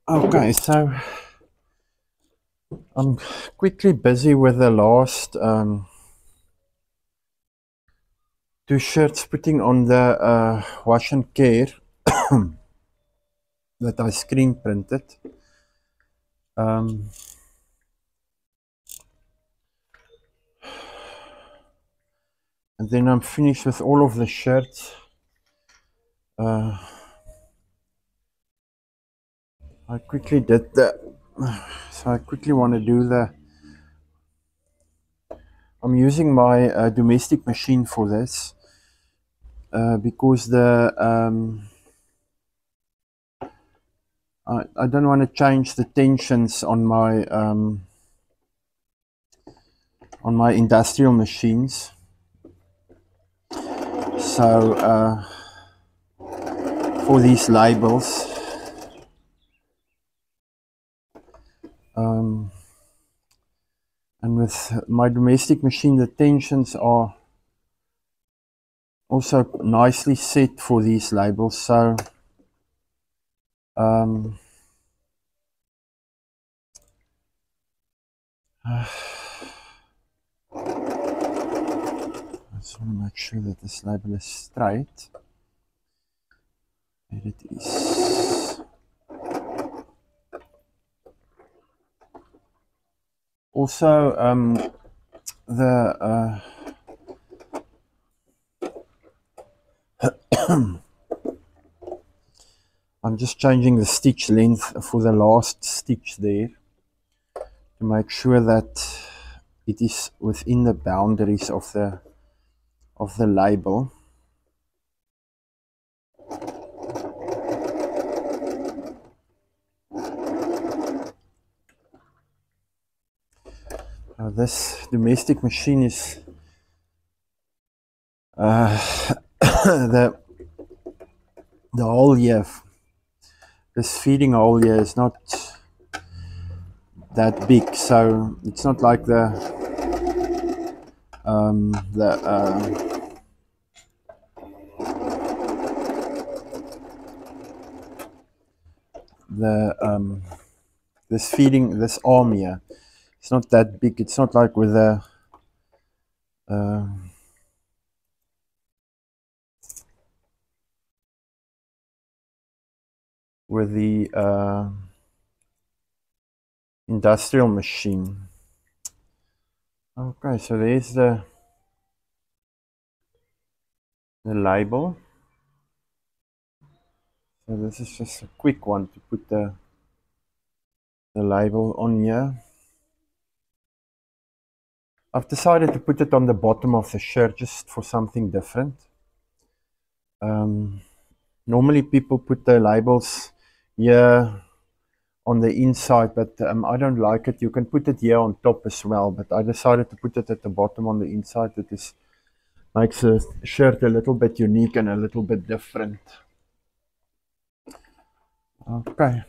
Okay, so I'm quickly busy with the last two shirts putting on the wash and care that I screen printed. And then I'm finished with all of the shirts. I quickly did the, so I quickly want to do the, I'm using my domestic machine for this because the, I don't want to change the tensions on my industrial machines. So for these labels, and with my domestic machine, the tensions are also nicely set for these labels. So I just want to make sure that this label is straight. There it is. Also, the I'm just changing the stitch length for the last stitch there to make sure that it is within the boundaries of the label. This domestic machine is the hole here, this feeding hole here is not that big, so it's not like the this arm here, it's not that big. It's not like with the industrial machine. Okay, so there's the label. So this is just a quick one to put the label on here. I've decided to put it on the bottom of the shirt just for something different. Normally people put the labels here on the inside, but I don't like it. You can put it here on top as well, but I decided to put it at the bottom on the inside. It makes the shirt a little bit unique and a little bit different. Okay.